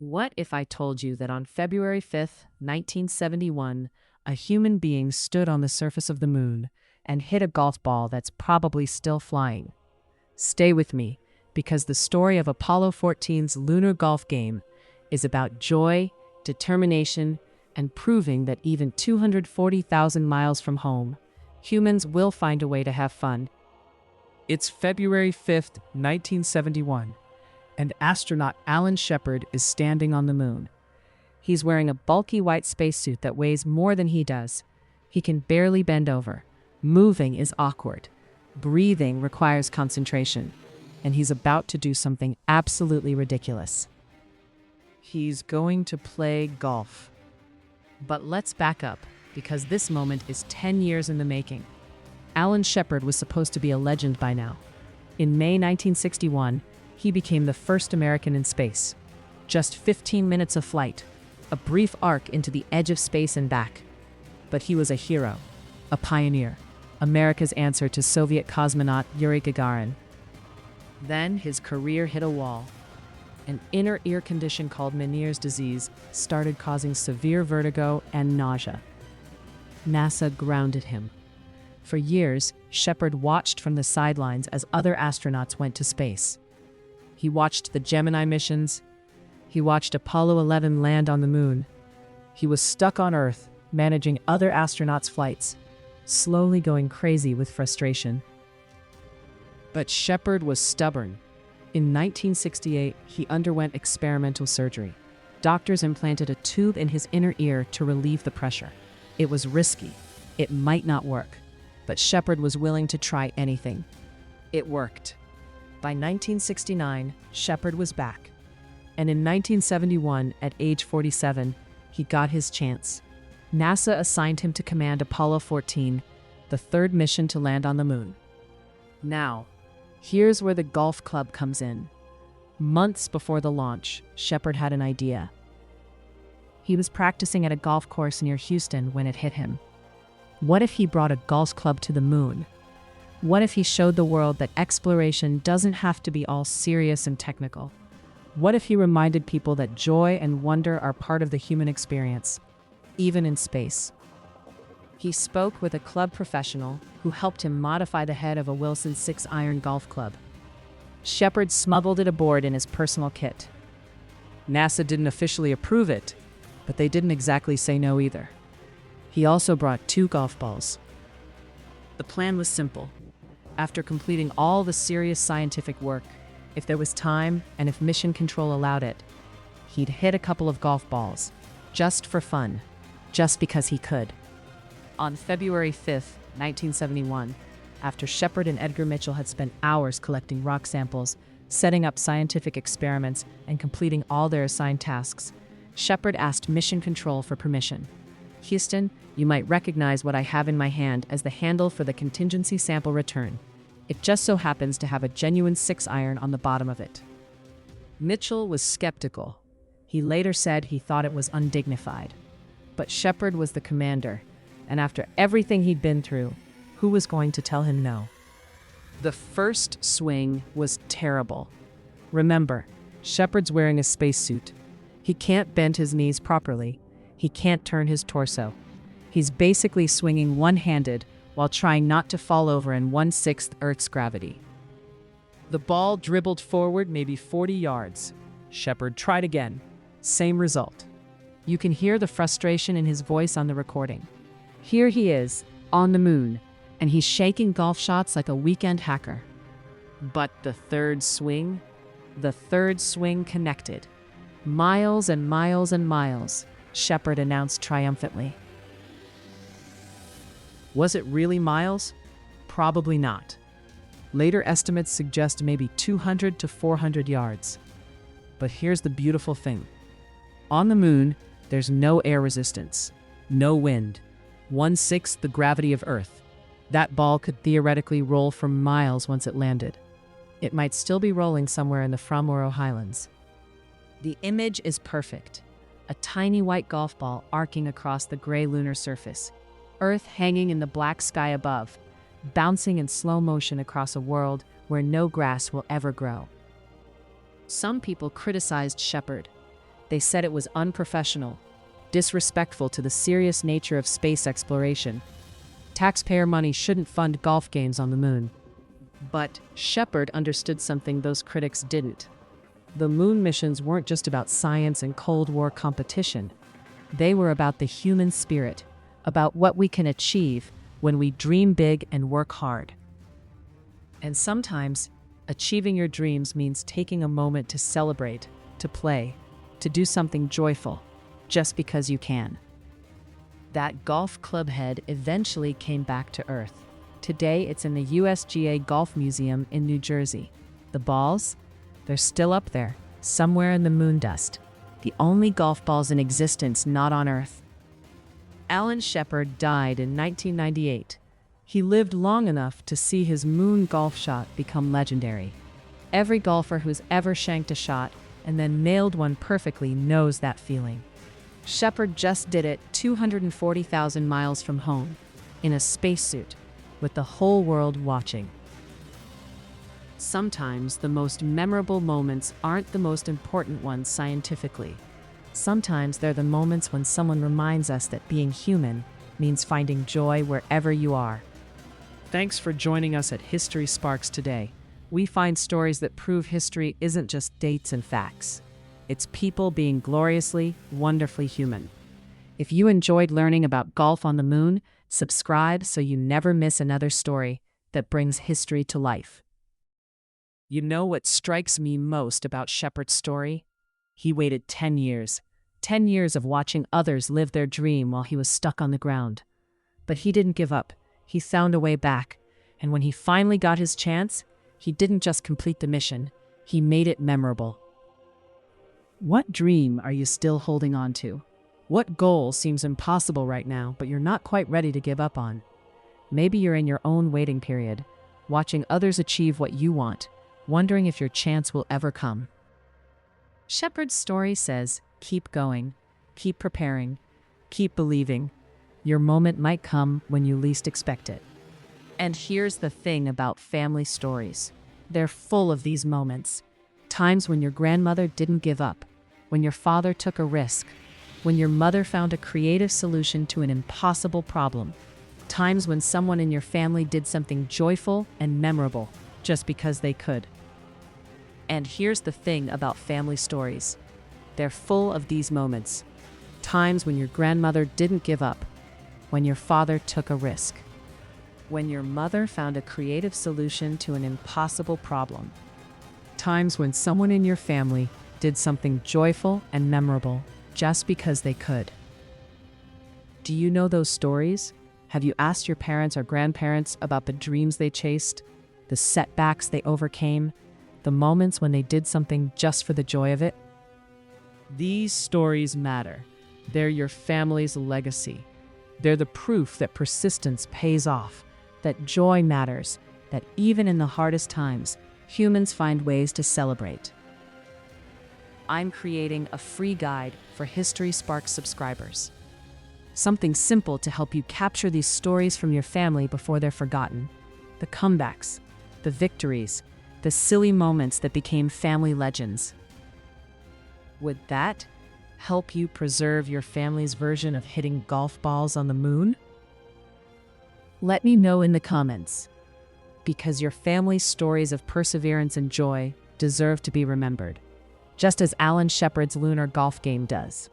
What if I told you that on February 5th, 1971, a human being stood on the surface of the moon and hit a golf ball that's probably still flying? Stay with me, because the story of Apollo 14's lunar golf game is about joy, determination, and proving that even 240,000 miles from home, humans will find a way to have fun. It's February 5th, 1971, and astronaut Alan Shepard is standing on the moon. He's wearing a bulky white spacesuit that weighs more than he does. He can barely bend over. Moving is awkward. Breathing requires concentration. And he's about to do something absolutely ridiculous. He's going to play golf. But let's back up, because this moment is 10 years in the making. Alan Shepard was supposed to be a legend by now. In May 1961, he became the first American in space. Just 15 minutes of flight, a brief arc into the edge of space and back. But he was a hero, a pioneer, America's answer to Soviet cosmonaut Yuri Gagarin. Then his career hit a wall. An inner ear condition called Meniere's disease started causing severe vertigo and nausea. NASA grounded him. For years, Shepard watched from the sidelines as other astronauts went to space. He watched the Gemini missions. He watched Apollo 11 land on the moon. He was stuck on Earth, managing other astronauts' flights, slowly going crazy with frustration. But Shepard was stubborn. In 1968, he underwent experimental surgery. Doctors implanted a tube in his inner ear to relieve the pressure. It was risky. It might not work. But Shepard was willing to try anything. It worked. By 1969, Shepard was back. And in 1971, at age 47, he got his chance. NASA assigned him to command Apollo 14, the third mission to land on the moon. Now, here's where the golf club comes in. Months before the launch, Shepard had an idea. He was practicing at a golf course near Houston when it hit him. What if he brought a golf club to the moon? What if he showed the world that exploration doesn't have to be all serious and technical? What if he reminded people that joy and wonder are part of the human experience, even in space? He spoke with a club professional who helped him modify the head of a Wilson 6-iron golf club. Shepard smuggled it aboard in his personal kit. NASA didn't officially approve it, but they didn't exactly say no either. He also brought 2 golf balls. The plan was simple. After completing all the serious scientific work, if there was time and if mission control allowed it, he'd hit a couple of golf balls, just for fun, just because he could. On February 5th, 1971, after Shepard and Edgar Mitchell had spent hours collecting rock samples, setting up scientific experiments, and completing all their assigned tasks, Shepard asked Mission Control for permission. "Houston, you might recognize what I have in my hand as the handle for the contingency sample return. It just so happens to have a genuine 6-iron on the bottom of it." Mitchell was skeptical. He later said he thought it was undignified. But Shepard was the commander, and after everything he'd been through, who was going to tell him no? The first swing was terrible. Remember, Shepard's wearing a spacesuit. He can't bend his knees properly. He can't turn his torso. He's basically swinging one-handed while trying not to fall over in 1/6 Earth's gravity. The ball dribbled forward maybe 40 yards. Shepard tried again. Same result. You can hear the frustration in his voice on the recording. Here he is, on the moon, and he's shaking golf shots like a weekend hacker. But the third swing connected. Miles and miles and miles, Shepard announced triumphantly. Was it really miles? Probably not. Later estimates suggest maybe 200 to 400 yards. But here's the beautiful thing. On the moon, there's no air resistance, no wind, 1/6 the gravity of Earth. That ball could theoretically roll for miles once it landed. It might still be rolling somewhere in the Framoro Highlands. The image is perfect. A tiny white golf ball arcing across the gray lunar surface. Earth hanging in the black sky above, bouncing in slow motion across a world where no grass will ever grow. Some people criticized Shepard. They said it was unprofessional, disrespectful to the serious nature of space exploration. Taxpayer money shouldn't fund golf games on the moon. But Shepard understood something those critics didn't. The moon missions weren't just about science and Cold War competition. They were about the human spirit, about what we can achieve when we dream big and work hard. And sometimes, achieving your dreams means taking a moment to celebrate, to play, to do something joyful, just because you can. That golf club head eventually came back to Earth. Today, it's in the USGA Golf Museum in New Jersey. The balls? They're still up there, somewhere in the moon dust. The only golf balls in existence not on Earth. Alan Shepard died in 1998. He lived long enough to see his moon golf shot become legendary. Every golfer who's ever shanked a shot and then nailed one perfectly knows that feeling. Shepard just did it 240,000 miles from home, in a spacesuit, with the whole world watching. Sometimes the most memorable moments aren't the most important ones scientifically. Sometimes they're the moments when someone reminds us that being human means finding joy wherever you are. Thanks for joining us at History Sparks today. We find stories that prove history isn't just dates and facts. It's people being gloriously, wonderfully human. If you enjoyed learning about golf on the moon, subscribe so you never miss another story that brings history to life. You know what strikes me most about Shepard's story? He waited 10 years. 10 years of watching others live their dream while he was stuck on the ground. But he didn't give up. He found a way back. And when he finally got his chance, he didn't just complete the mission. He made it memorable. What dream are you still holding on to? What goal seems impossible right now, but you're not quite ready to give up on? Maybe you're in your own waiting period, watching others achieve what you want, wondering if your chance will ever come. Shepard's story says, keep going, keep preparing, keep believing. Your moment might come when you least expect it. And here's the thing about family stories. They're full of these moments. Times when your grandmother didn't give up, when your father took a risk, when your mother found a creative solution to an impossible problem. Times when someone in your family did something joyful and memorable just because they could. And here's the thing about family stories. They're full of these moments. Times when your grandmother didn't give up, when your father took a risk, when your mother found a creative solution to an impossible problem. Times when someone in your family did something joyful and memorable just because they could. Do you know those stories? Have you asked your parents or grandparents about the dreams they chased, the setbacks they overcame, the moments when they did something just for the joy of it? These stories matter. They're your family's legacy. They're the proof that persistence pays off, that joy matters, that even in the hardest times, humans find ways to celebrate. I'm creating a free guide for History Sparks subscribers. Something simple to help you capture these stories from your family before they're forgotten. The comebacks, the victories, the silly moments that became family legends. Would that help you preserve your family's version of hitting golf balls on the moon? Let me know in the comments, because your family's stories of perseverance and joy deserve to be remembered, just as Alan Shepard's lunar golf game does.